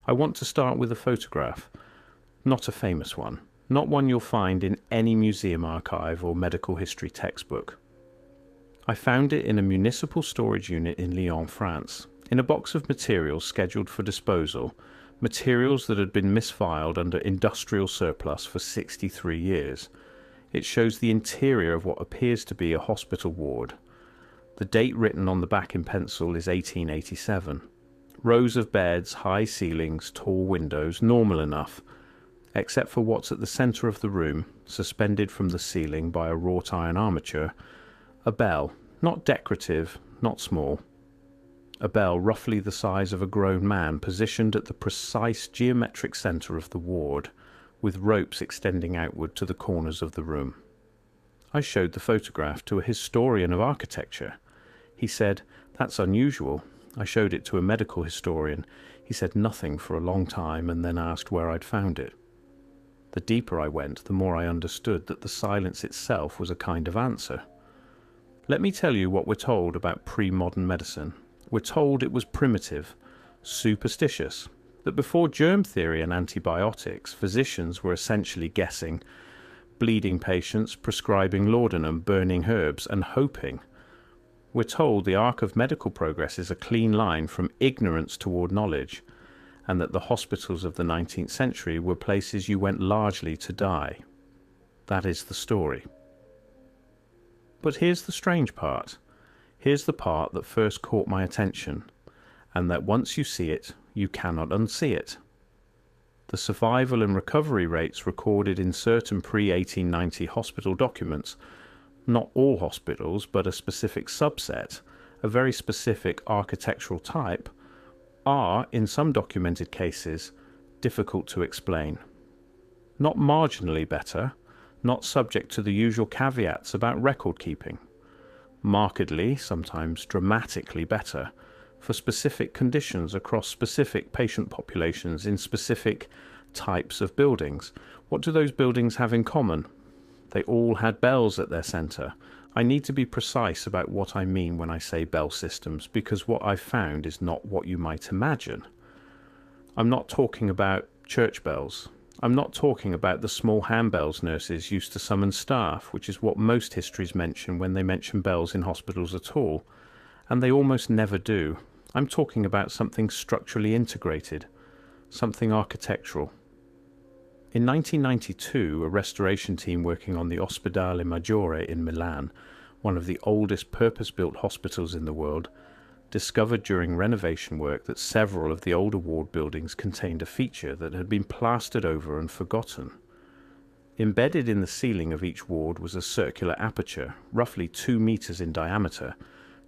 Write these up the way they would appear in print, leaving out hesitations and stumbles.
I want to start with a photograph, not a famous one, not one you'll find in any museum archive or medical history textbook. I found it in a municipal storage unit in Lyon, France, in a box of materials scheduled for disposal, materials that had been misfiled under industrial surplus for 63 years. It shows the interior of what appears to be a hospital ward. The date written on the back in pencil is 1887. Rows of beds, high ceilings, tall windows, normal enough, except for what's at the centre of the room, suspended from the ceiling by a wrought iron armature, a bell, not decorative, not small. A bell roughly the size of a grown man, positioned at the precise geometric centre of the ward, with ropes extending outward to the corners of the room. I showed the photograph to a historian of architecture. He said, "That's unusual." I showed it to a medical historian. He said nothing for a long time and then asked where I'd found it. The deeper I went, the more I understood that the silence itself was a kind of answer. Let me tell you what we're told about pre-modern medicine. We're told it was primitive, superstitious, that before germ theory and antibiotics, physicians were essentially guessing, bleeding patients, prescribing laudanum, burning herbs, and hoping. We're told the arc of medical progress is a clean line from ignorance toward knowledge, and that the hospitals of the 19th century were places you went largely to die. That is the story. But here's the strange part. Here's the part that first caught my attention, and that once you see it, you cannot unsee it. The survival and recovery rates recorded in certain pre-1890 hospital documents, not all hospitals, but a specific subset, a very specific architectural type, are, in some documented cases, difficult to explain. Not marginally better, not subject to the usual caveats about record keeping. Markedly, sometimes dramatically better, for specific conditions across specific patient populations in specific types of buildings. What do those buildings have in common? They all had bells at their centre. I need to be precise about what I mean when I say bell systems, because what I've found is not what you might imagine. I'm not talking about church bells. I'm not talking about the small handbells nurses used to summon staff, which is what most histories mention when they mention bells in hospitals at all, and they almost never do. I'm talking about something structurally integrated, something architectural. In 1992, a restoration team working on the Ospedale Maggiore in Milan, one of the oldest purpose-built hospitals in the world, discovered during renovation work that several of the older ward buildings contained a feature that had been plastered over and forgotten. Embedded in the ceiling of each ward was a circular aperture, roughly 2 meters in diameter,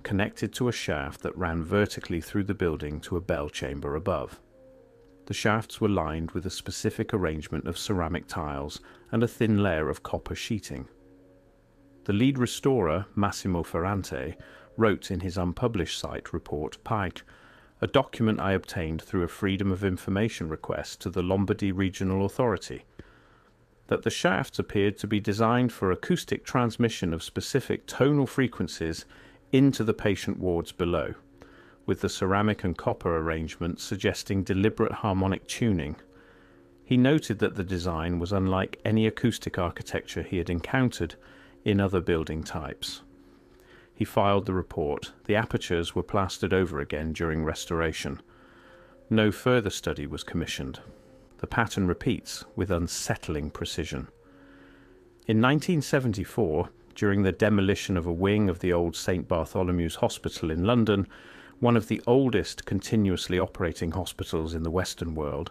connected to a shaft that ran vertically through the building to a bell chamber above. The shafts were lined with a specific arrangement of ceramic tiles and a thin layer of copper sheeting. The lead restorer, Massimo Ferrante, wrote in his unpublished site report, Pike, a document I obtained through a Freedom of Information request to the Lombardy Regional Authority, that the shafts appeared to be designed for acoustic transmission of specific tonal frequencies into the patient wards below, with the ceramic and copper arrangement suggesting deliberate harmonic tuning. He noted that the design was unlike any acoustic architecture he had encountered in other building types. He filed the report. The apertures were plastered over again during restoration. No further study was commissioned. The pattern repeats with unsettling precision. In 1974, during the demolition of a wing of the old St. Bartholomew's Hospital in London, one of the oldest continuously operating hospitals in the Western world,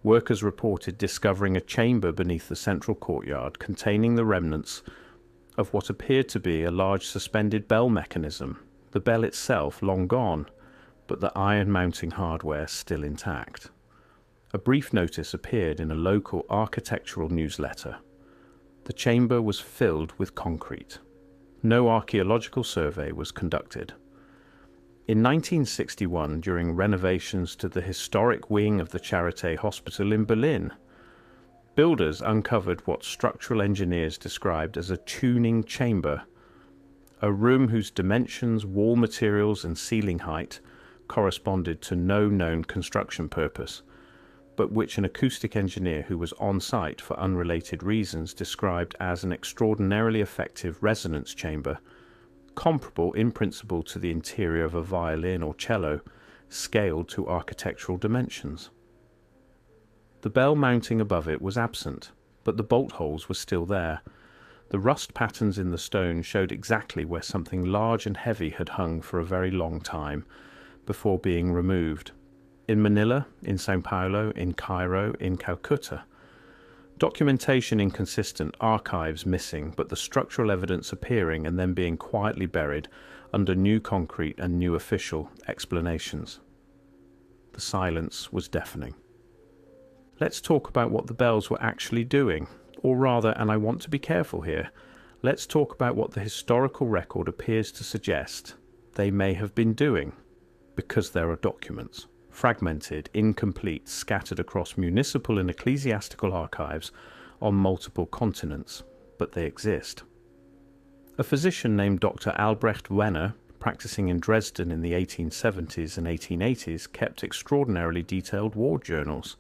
workers reported discovering a chamber beneath the central courtyard containing the remnants of what appeared to be a large suspended bell mechanism, the bell itself long gone, but the iron mounting hardware still intact. A brief notice appeared in a local architectural newsletter. The chamber was filled with concrete. No archaeological survey was conducted. In 1961, during renovations to the historic wing of the Charité Hospital in Berlin, builders uncovered what structural engineers described as a tuning chamber, a room whose dimensions, wall materials, and ceiling height corresponded to no known construction purpose. but which an acoustic engineer who was on site for unrelated reasons described as an extraordinarily effective resonance chamber, comparable in principle to the interior of a violin or cello, scaled to architectural dimensions. The bell mounting above it was absent, but the bolt holes were still there. The rust patterns in the stone showed exactly where something large and heavy had hung for a very long time before being removed. In Manila, in Sao Paulo, in Cairo, in Calcutta. Documentation inconsistent, archives missing, but the structural evidence appearing and then being quietly buried under new concrete and new official explanations. The silence was deafening. Let's talk about what the bells were actually doing, or rather, and I want to be careful here, let's talk about what the historical record appears to suggest they may have been doing, because there are documents. Fragmented, incomplete, scattered across municipal and ecclesiastical archives on multiple continents, but they exist. A physician named Dr. Albrecht Wenner, practicing in Dresden in the 1870s and 1880s, kept extraordinarily detailed ward journals.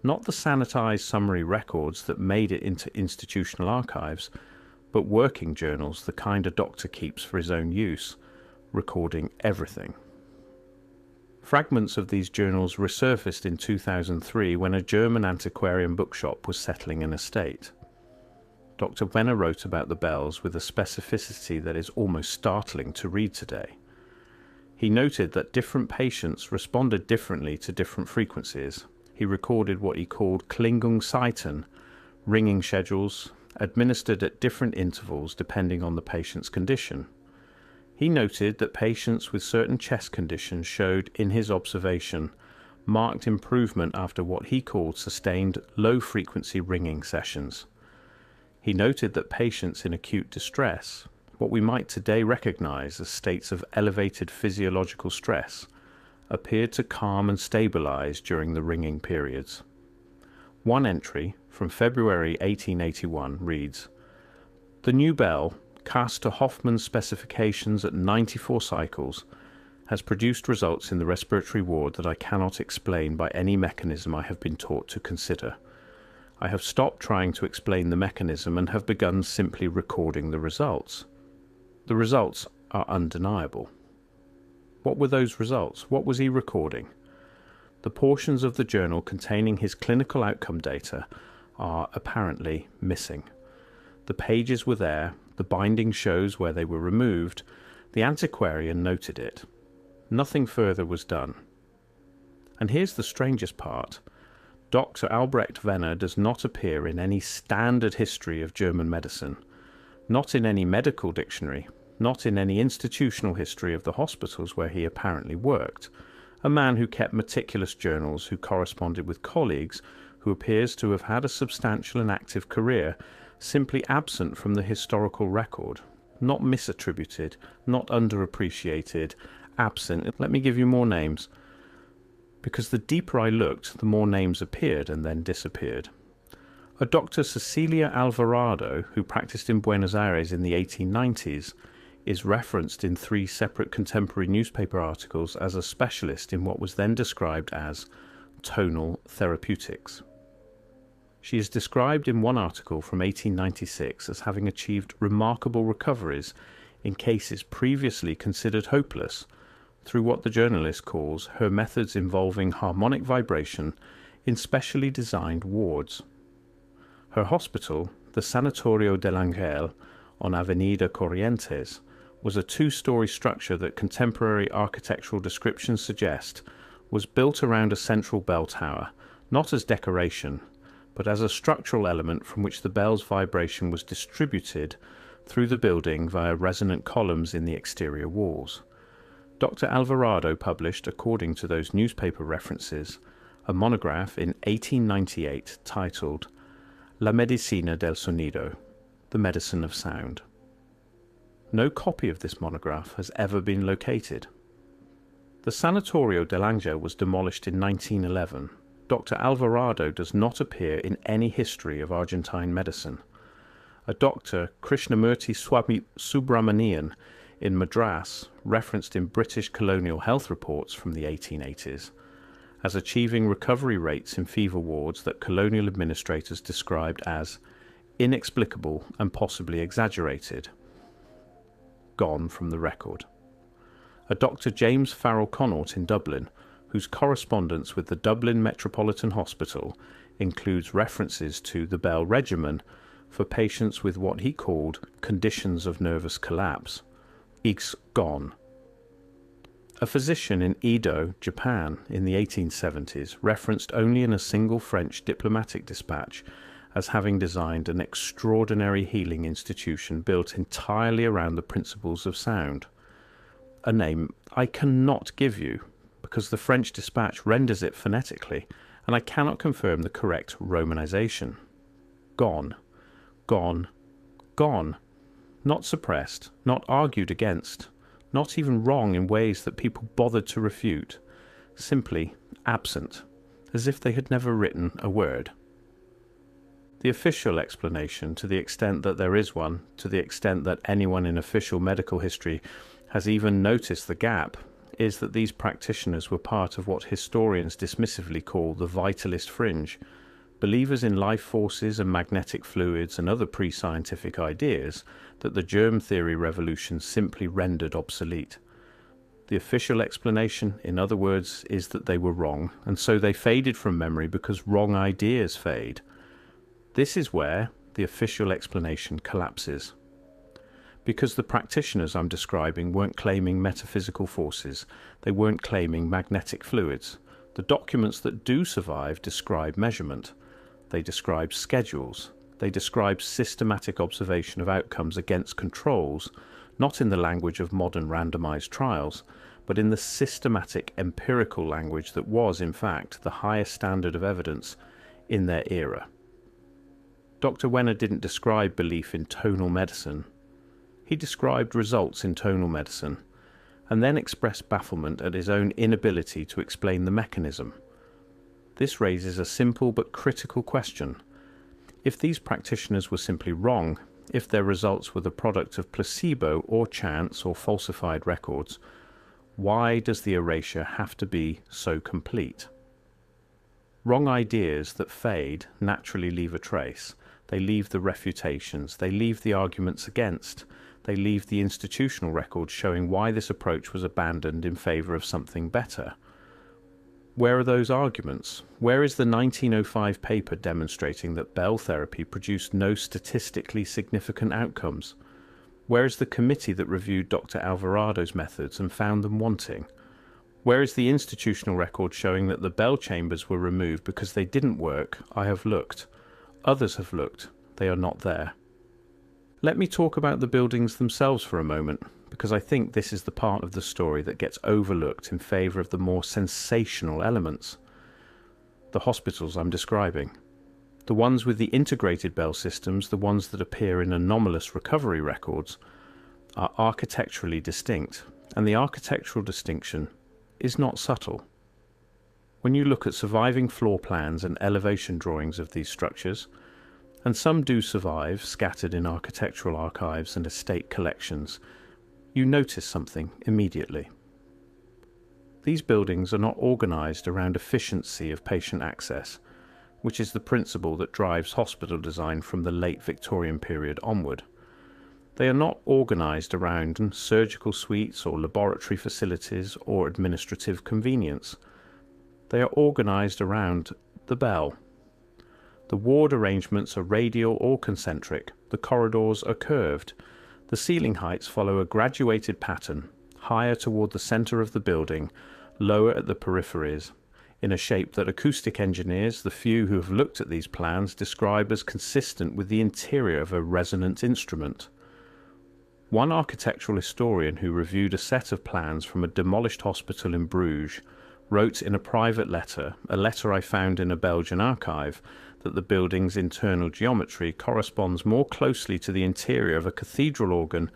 Not the sanitized summary records that made it into institutional archives, but working journals, the kind a doctor keeps for his own use, recording everything. Fragments of these journals resurfaced in 2003 when a German antiquarian bookshop was settling an estate. Dr. Wenner wrote about the bells with a specificity that is almost startling to read today. He noted that different patients responded differently to different frequencies. He recorded what he called Klingungszeiten, ringing schedules, administered at different intervals depending on the patient's condition. He noted that patients with certain chest conditions showed, in his observation, marked improvement after what he called sustained low-frequency ringing sessions. He noted that patients in acute distress, what we might today recognize as states of elevated physiological stress, appeared to calm and stabilize during the ringing periods. One entry from February 1881 reads, "The new bell, cast to Hoffman's specifications at 94 cycles, has produced results in the respiratory ward that I cannot explain by any mechanism I have been taught to consider. I have stopped trying to explain the mechanism and have begun simply recording the results. The results are undeniable." What were those results? What was he recording? The portions of the journal containing his clinical outcome data are apparently missing. The pages were there, the binding shows where they were removed, the antiquarian noted it. Nothing further was done. And here's the strangest part. Dr. Albrecht Wenner does not appear in any standard history of German medicine, not in any medical dictionary, not in any institutional history of the hospitals where he apparently worked, a man who kept meticulous journals, who corresponded with colleagues, who appears to have had a substantial and active career, simply absent from the historical record, not misattributed, not underappreciated, absent. Let me give you more names, because the deeper I looked, the more names appeared and then disappeared. A Dr. Cecilia Alvarado, who practiced in Buenos Aires in the 1890s, is referenced in 3 separate contemporary newspaper articles as a specialist in what was then described as tonal therapeutics. She is described in one article from 1896 as having achieved remarkable recoveries in cases previously considered hopeless through what the journalist calls her methods involving harmonic vibration in specially designed wards. Her hospital, the Sanatorio del Ángel on Avenida Corrientes, was a 2-story structure that contemporary architectural descriptions suggest was built around a central bell tower, not as decoration, but as a structural element from which the bell's vibration was distributed through the building via resonant columns in the exterior walls. Dr. Alvarado published, according to those newspaper references, a monograph in 1898 titled La Medicina del Sonido, the Medicine of Sound. No copy of this monograph has ever been located. The Sanatorio del Ángel was demolished in 1911. Dr. Alvarado does not appear in any history of Argentine medicine. A Dr. Krishnamurti Swami Subramanian in Madras, referenced in British colonial health reports from the 1880s, as achieving recovery rates in fever wards that colonial administrators described as inexplicable and possibly exaggerated. Gone from the record. A Dr. James Farrell Connaught in Dublin, whose correspondence with the Dublin Metropolitan Hospital includes references to the Bell regimen for patients with what he called conditions of nervous collapse, is gone. A physician in Edo, Japan, in the 1870s referenced only in a single French diplomatic dispatch as having designed an extraordinary healing institution built entirely around the principles of sound. A name I cannot give you, because the French dispatch renders it phonetically, and I cannot confirm the correct romanization. Gone. Gone. Gone. Not suppressed, not argued against, not even wrong in ways that people bothered to refute, simply absent, as if they had never written a word. The official explanation, to the extent that there is one, to the extent that anyone in official medical history has even noticed the gap, is that these practitioners were part of what historians dismissively call the vitalist fringe, believers in life forces and magnetic fluids and other pre-scientific ideas that the germ theory revolution simply rendered obsolete. The official explanation, in other words, is that they were wrong, and so they faded from memory because wrong ideas fade. This is where the official explanation collapses. Because the practitioners I'm describing weren't claiming metaphysical forces, they weren't claiming magnetic fluids. The documents that do survive describe measurement. They describe schedules. They describe systematic observation of outcomes against controls, not in the language of modern randomized trials, but in the systematic empirical language that was, in fact, the highest standard of evidence in their era. Dr. Wenner didn't describe belief in tonal medicine. He described results in tonal medicine, and then expressed bafflement at his own inability to explain the mechanism. This raises a simple but critical question. If these practitioners were simply wrong, if their results were the product of placebo or chance or falsified records, why does the erasure have to be so complete? Wrong ideas that fade naturally leave a trace. They leave the refutations, they leave the arguments against, they leave the institutional records showing why this approach was abandoned in favour of something better. Where are those arguments? Where is the 1905 paper demonstrating that Bell therapy produced no statistically significant outcomes? Where is the committee that reviewed Dr. Alvarado's methods and found them wanting? Where is the institutional record showing that the Bell chambers were removed because they didn't work? I have looked. Others have looked. They are not there. Let me talk about the buildings themselves for a moment, because I think this is the part of the story that gets overlooked in favour of the more sensational elements. The hospitals I'm describing. The ones with the integrated Bell systems, the ones that appear in anomalous recovery records, are architecturally distinct, and the architectural distinction is not subtle. When you look at surviving floor plans and elevation drawings of these structures, and some do survive, scattered in architectural archives and estate collections, you notice something immediately. These buildings are not organised around efficiency of patient access, which is the principle that drives hospital design from the late Victorian period onward. They are not organised around surgical suites or laboratory facilities or administrative convenience. They are organised around the bell. The ward arrangements are radial or concentric, the corridors are curved, the ceiling heights follow a graduated pattern, higher toward the centre of the building, lower at the peripheries, in a shape that acoustic engineers, the few who have looked at these plans, describe as consistent with the interior of a resonant instrument. One architectural historian who reviewed a set of plans from a demolished hospital in Bruges wrote in a private letter, a letter I found in a Belgian archive, that the building's internal geometry corresponds more closely to the interior of a cathedral organ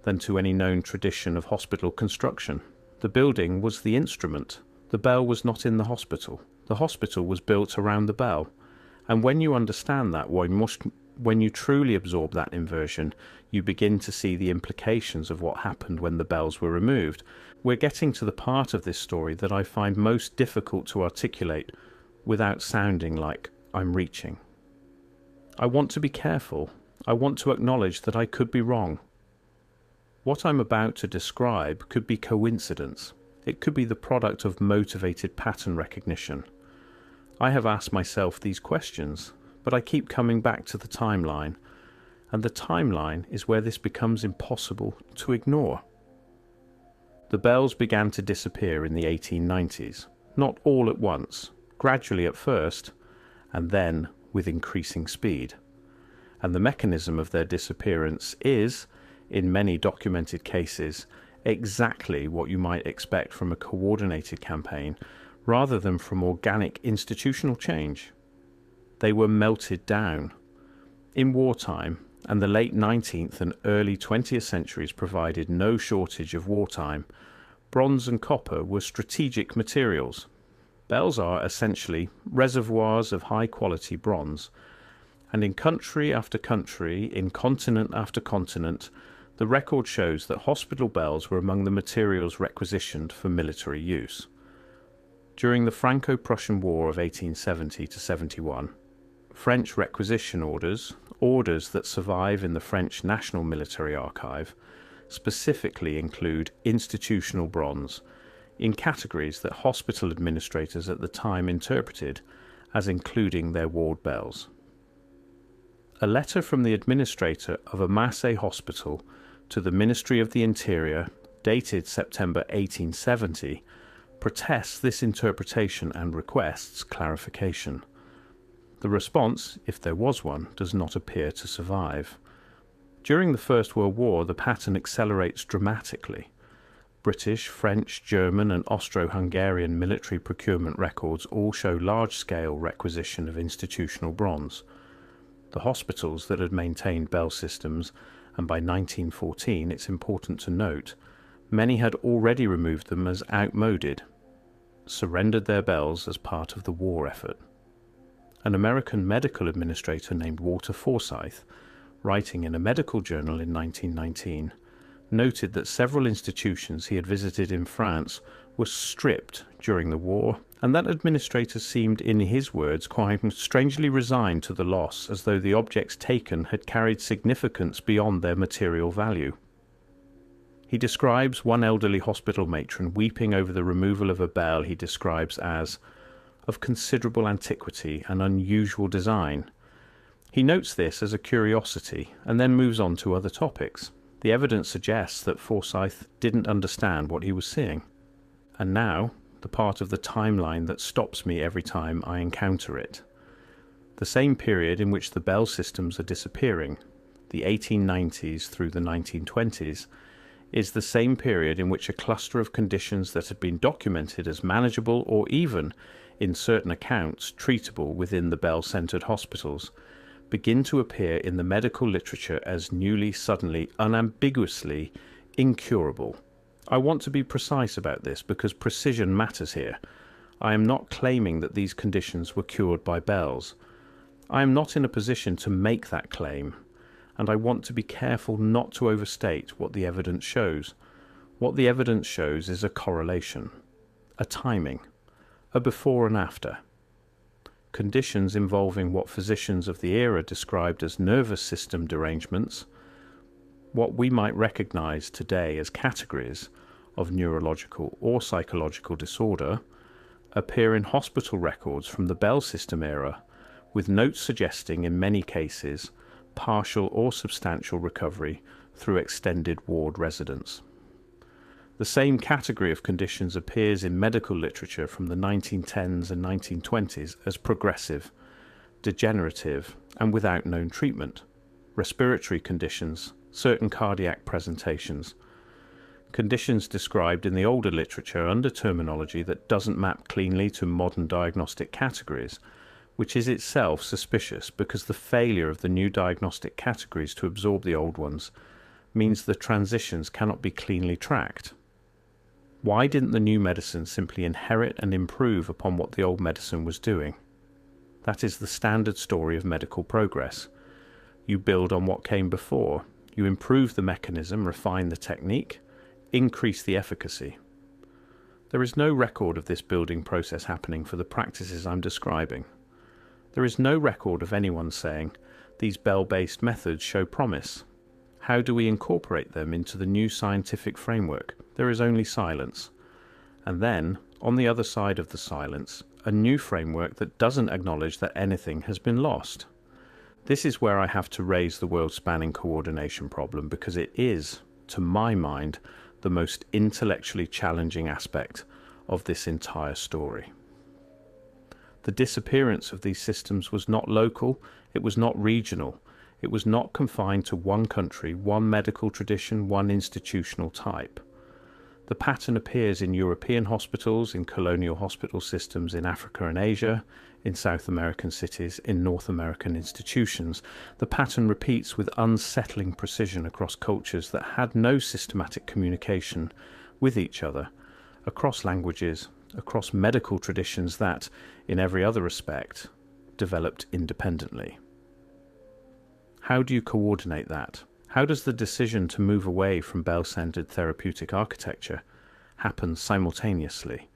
than to any known tradition of hospital construction. The building was the instrument. The bell was not in the hospital. The hospital was built around the bell. And when you understand that, When you truly absorb that inversion, you begin to see the implications of what happened when the bells were removed. We're getting to the part of this story that I find most difficult to articulate without sounding like I'm reaching. I want to be careful. I want to acknowledge that I could be wrong. What I'm about to describe could be coincidence. It could be the product of motivated pattern recognition. I have asked myself these questions, but I keep coming back to the timeline, and the timeline is where this becomes impossible to ignore. The bells began to disappear in the 1890s, not all at once, gradually at first, and then with increasing speed. And the mechanism of their disappearance is, in many documented cases, exactly what you might expect from a coordinated campaign, rather than from organic institutional change. They were melted down. In wartime, and the late 19th and early 20th centuries provided no shortage of wartime, bronze and copper were strategic materials. Bells are essentially reservoirs of high-quality bronze, and in country after country, in continent after continent, the record shows that hospital bells were among the materials requisitioned for military use. During the Franco-Prussian War of 1870–71, French requisition orders that survive in the French National Military Archive, specifically include institutional bronze in categories that hospital administrators at the time interpreted as including their ward bells. A letter from the administrator of a Marseille hospital to the Ministry of the Interior, dated September 1870, protests this interpretation and requests clarification. The response, if there was one, does not appear to survive. During the First World War, the pattern accelerates dramatically. British, French, German and Austro-Hungarian military procurement records all show large-scale requisition of institutional bronze. The hospitals that had maintained bell systems, and by 1914, it's important to note, many had already removed them as outmoded, surrendered their bells as part of the war effort. An American medical administrator named Walter Forsyth, writing in a medical journal in 1919, noted that several institutions he had visited in France were stripped during the war, and that administrators seemed, in his words, quite strangely resigned to the loss, as though the objects taken had carried significance beyond their material value. He describes one elderly hospital matron weeping over the removal of a bell he describes as of considerable antiquity and unusual design. He notes this as a curiosity and then moves on to other topics. The evidence suggests that Forsyth didn't understand what he was seeing. And now, the part of the timeline that stops me every time I encounter it. The same period in which the bell systems are disappearing, the 1890s through the 1920s, is the same period in which a cluster of conditions that had been documented as manageable or even, in certain accounts, treatable within the bell-centered hospitals, begin to appear in the medical literature as newly, suddenly, unambiguously incurable. I want to be precise about this because precision matters here. I am not claiming that these conditions were cured by bells. I am not in a position to make that claim, and I want to be careful not to overstate what the evidence shows. What the evidence shows is a correlation, a timing, a before and after. Conditions involving what physicians of the era described as nervous system derangements, what we might recognize today as categories of neurological or psychological disorder, appear in hospital records from the Bell system era, with notes suggesting, in many cases, partial or substantial recovery through extended ward residence. The same category of conditions appears in medical literature from the 1910s and 1920s as progressive, degenerative, and without known treatment. Respiratory conditions, certain cardiac presentations. Conditions described in the older literature under terminology that doesn't map cleanly to modern diagnostic categories, which is itself suspicious because the failure of the new diagnostic categories to absorb the old ones means the transitions cannot be cleanly tracked. Why didn't the new medicine simply inherit and improve upon what the old medicine was doing? That is the standard story of medical progress. You build on what came before. You improve the mechanism, refine the technique, increase the efficacy. There is no record of this building process happening for the practices I'm describing. There is no record of anyone saying, these bell-based methods show promise. How do we incorporate them into the new scientific framework? There is only silence. And then, on the other side of the silence, a new framework that doesn't acknowledge that anything has been lost. This is where I have to raise the world-spanning coordination problem, because it is, to my mind, the most intellectually challenging aspect of this entire story. The disappearance of these systems was not local, it was not regional, it was not confined to one country, one medical tradition, one institutional type. The pattern appears in European hospitals, in colonial hospital systems in Africa and Asia, in South American cities, in North American institutions. The pattern repeats with unsettling precision across cultures that had no systematic communication with each other, across languages, across medical traditions that, in every other respect, developed independently. How do you coordinate that? How does the decision to move away from bell-centered therapeutic architecture happen simultaneously,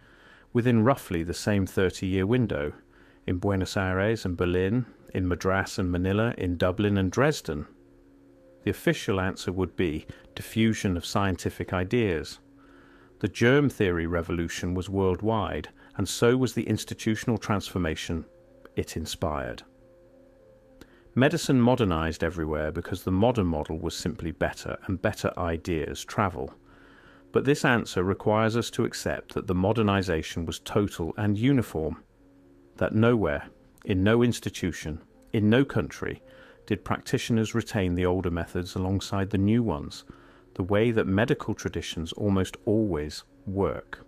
within roughly the same 30-year window, in Buenos Aires and Berlin, in Madras and Manila, in Dublin and Dresden? The official answer would be diffusion of scientific ideas. The germ theory revolution was worldwide, and so was the institutional transformation it inspired. Medicine modernized everywhere because the modern model was simply better, and better ideas travel. But this answer requires us to accept that the modernization was total and uniform, that nowhere, in no institution, in no country, did practitioners retain the older methods alongside the new ones, the way that medical traditions almost always work.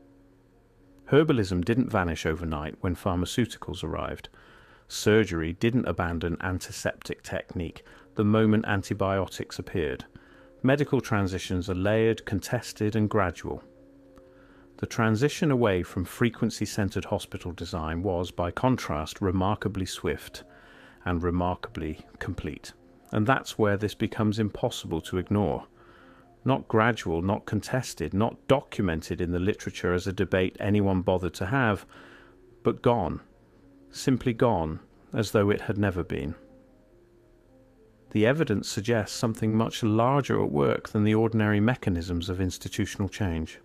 Herbalism didn't vanish overnight when pharmaceuticals arrived. Surgery didn't abandon antiseptic technique the moment antibiotics appeared. Medical transitions are layered, contested, and gradual. The transition away from frequency-centered hospital design was, by contrast, remarkably swift and remarkably complete. And that's where this becomes impossible to ignore. Not gradual, not contested, not documented in the literature as a debate anyone bothered to have, but gone. Simply gone, as though it had never been. The evidence suggests something much larger at work than the ordinary mechanisms of institutional change.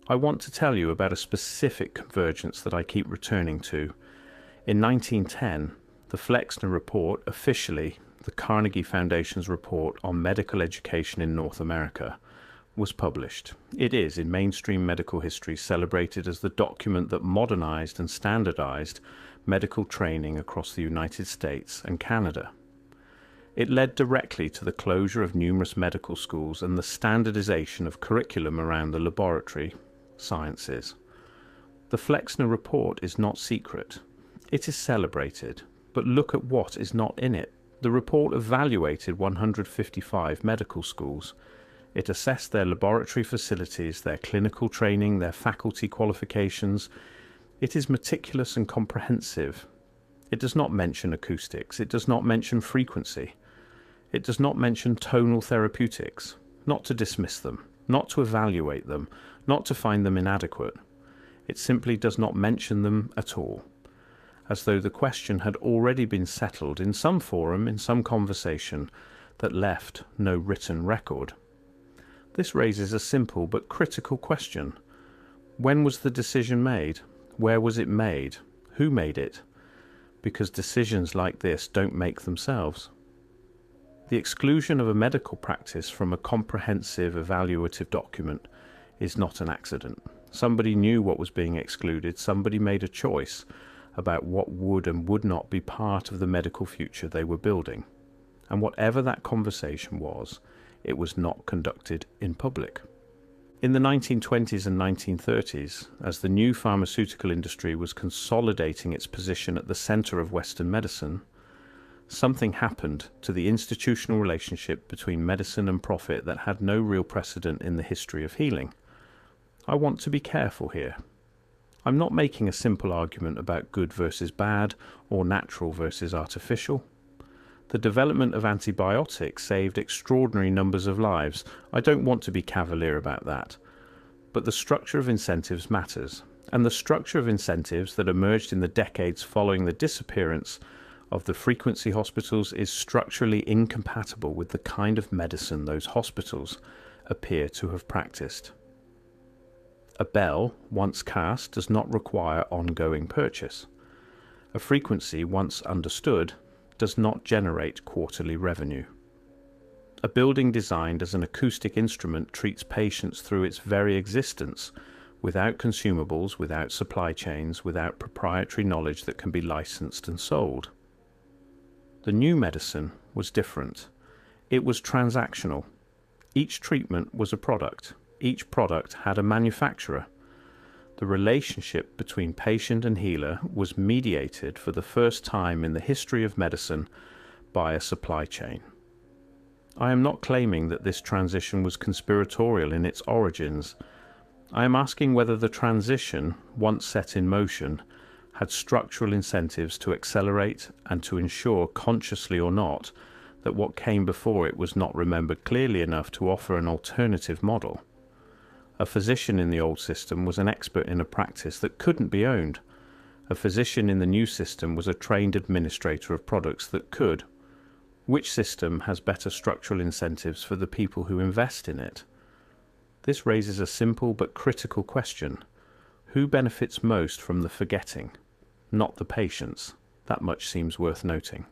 I want to tell you about a specific convergence that I keep returning to. In 1910, the Flexner Report, officially the Carnegie Foundation's report on medical education in North America, was published. It is, in mainstream medical history, celebrated as the document that modernized and standardized medical training across the United States and Canada. It led directly to the closure of numerous medical schools and the standardization of curriculum around the laboratory sciences. The Flexner Report is not secret. It is celebrated, but look at what is not in it. The report evaluated 155 medical schools. It assessed their laboratory facilities, their clinical training, their faculty qualifications. It is meticulous and comprehensive. It does not mention acoustics. It does not mention frequency. It does not mention tonal therapeutics. Not to dismiss them, not to evaluate them, not to find them inadequate. It simply does not mention them at all, as though the question had already been settled in some forum, in some conversation, that left no written record. This raises a simple but critical question. When was the decision made? Where was it made? Who made it? Because decisions like this don't make themselves. The exclusion of a medical practice from a comprehensive evaluative document is not an accident. Somebody knew what was being excluded. Somebody made a choice about what would and would not be part of the medical future they were building. And whatever that conversation was, it was not conducted in public. In the 1920s and 1930s, as the new pharmaceutical industry was consolidating its position at the center of Western medicine, something happened to the institutional relationship between medicine and profit that had no real precedent in the history of healing. I want to be careful here. I'm not making a simple argument about good versus bad, or natural versus artificial. The development of antibiotics saved extraordinary numbers of lives. I don't want to be cavalier about that. But the structure of incentives matters, and the structure of incentives that emerged in the decades following the disappearance of the frequency hospitals is structurally incompatible with the kind of medicine those hospitals appear to have practiced. A bell, once cast, does not require ongoing purchase. A frequency, once understood, does not generate quarterly revenue. A building designed as an acoustic instrument treats patients through its very existence, without consumables, without supply chains, without proprietary knowledge that can be licensed and sold. The new medicine was different. It was transactional. Each treatment was a product. Each product had a manufacturer. The relationship between patient and healer was mediated for the first time in the history of medicine by a supply chain. I am not claiming that this transition was conspiratorial in its origins. I am asking whether the transition, once set in motion, had structural incentives to accelerate and to ensure, consciously or not, that what came before it was not remembered clearly enough to offer an alternative model. A physician in the old system was an expert in a practice that couldn't be owned. A physician in the new system was a trained administrator of products that could. Which system has better structural incentives for the people who invest in it? This raises a simple but critical question. Who benefits most from the forgetting? Not the patients. That much seems worth noting.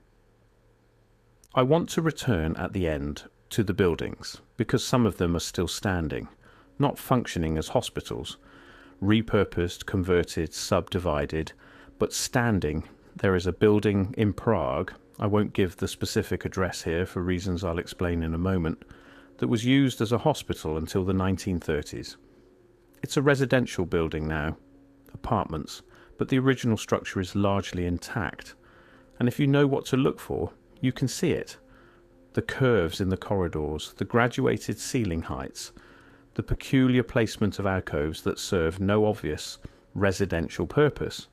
I want to return at the end to the buildings, because some of them are still standing, not functioning as hospitals, repurposed, converted, subdivided, but standing. There is a building in Prague, I won't give the specific address here for reasons I'll explain in a moment, that was used as a hospital until the 1930s. It's a residential building now, apartments, but the original structure is largely intact. And if you know what to look for, you can see it. The curves in the corridors, the graduated ceiling heights, the peculiar placement of alcoves that serve no obvious residential purpose,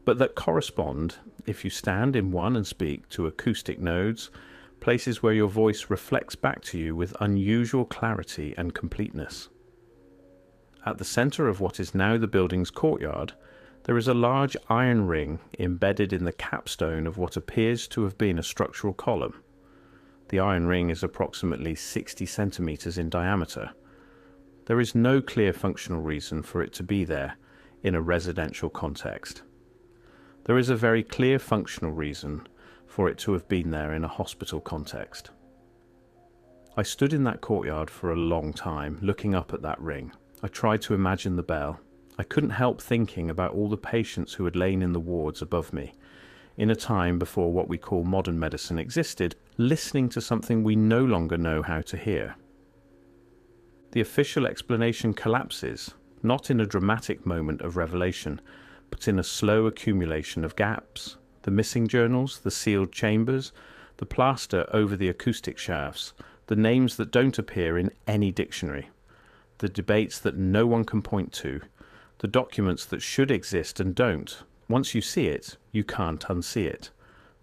but that correspond, if you stand in one and speak, to acoustic nodes, places where your voice reflects back to you with unusual clarity and completeness. At the centre of what is now the building's courtyard, there is a large iron ring embedded in the capstone of what appears to have been a structural column. The iron ring is approximately 60 centimetres in diameter. There is no clear functional reason for it to be there in a residential context. There is a very clear functional reason for it to have been there in a hospital context. I stood in that courtyard for a long time, looking up at that ring. I tried to imagine the bell. I couldn't help thinking about all the patients who had lain in the wards above me, in a time before what we call modern medicine existed, listening to something we no longer know how to hear. The official explanation collapses, not in a dramatic moment of revelation, but in a slow accumulation of gaps. The missing journals, the sealed chambers, the plaster over the acoustic shafts, the names that don't appear in any dictionary, the debates that no one can point to, the documents that should exist and don't. Once you see it, you can't unsee it.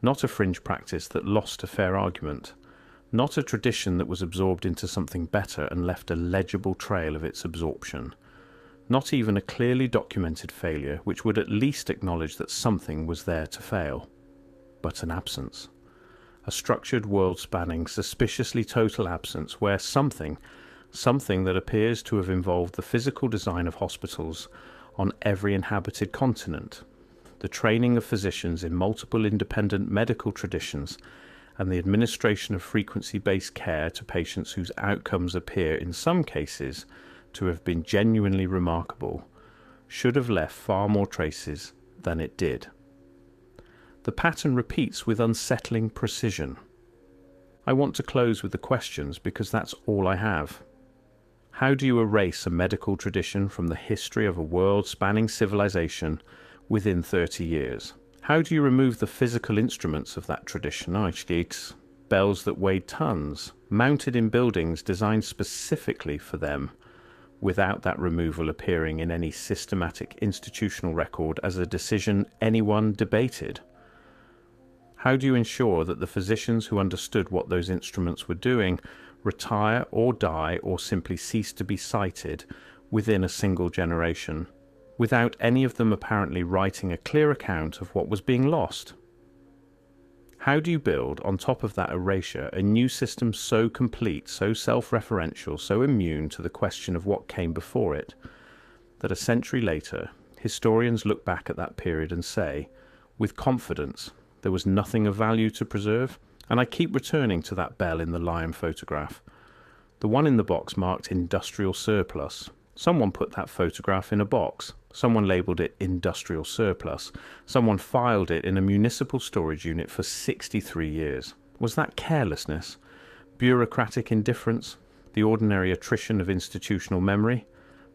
Not a fringe practice that lost a fair argument. Not a tradition that was absorbed into something better and left a legible trail of its absorption. Not even a clearly documented failure which would at least acknowledge that something was there to fail. But an absence. A structured, world-spanning, suspiciously total absence where something that appears to have involved the physical design of hospitals on every inhabited continent, the training of physicians in multiple independent medical traditions, and the administration of frequency-based care to patients whose outcomes appear in some cases to have been genuinely remarkable, should have left far more traces than it did. The pattern repeats with unsettling precision. I want to close with the questions because that's all I have. How do you erase a medical tradition from the history of a world-spanning civilization within 30 years? How do you remove the physical instruments of that tradition, bells that weighed tons, mounted in buildings designed specifically for them, without that removal appearing in any systematic institutional record as a decision anyone debated? How do you ensure that the physicians who understood what those instruments were doing retire or die or simply cease to be cited within a single generation, without any of them apparently writing a clear account of what was being lost? How do you build, on top of that erasure, a new system so complete, so self-referential, so immune to the question of what came before it, that a century later, historians look back at that period and say, with confidence, there was nothing of value to preserve? And I keep returning to that bell in the lion photograph. The one in the box marked industrial surplus. Someone put that photograph in a box. Someone labelled it industrial surplus. Someone filed it in a municipal storage unit for 63 years. Was that carelessness? Bureaucratic indifference? The ordinary attrition of institutional memory?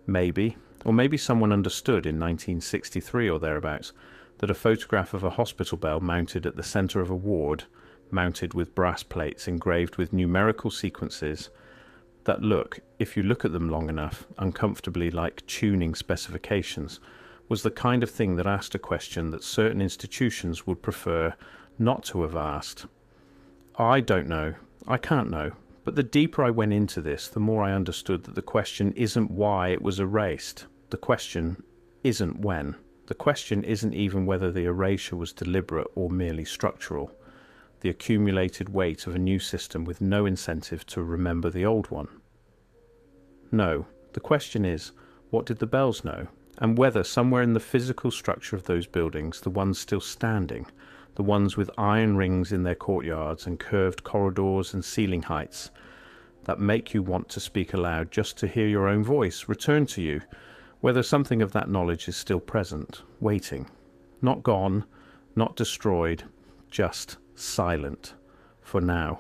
Maybe. Or maybe someone understood in 1963 or thereabouts that a photograph of a hospital bell mounted at the centre of a ward, mounted with brass plates engraved with numerical sequences that look, if you look at them long enough, uncomfortably like tuning specifications, was the kind of thing that asked a question that certain institutions would prefer not to have asked. I don't know. I can't know. But the deeper I went into this, the more I understood that the question isn't why it was erased. The question isn't when. The question isn't even whether the erasure was deliberate or merely structural. The accumulated weight of a new system with no incentive to remember the old one. No, the question is, what did the bells know? And whether somewhere in the physical structure of those buildings, the ones still standing, the ones with iron rings in their courtyards and curved corridors and ceiling heights, that make you want to speak aloud just to hear your own voice return to you, whether something of that knowledge is still present, waiting, not gone, not destroyed, just silent, for now.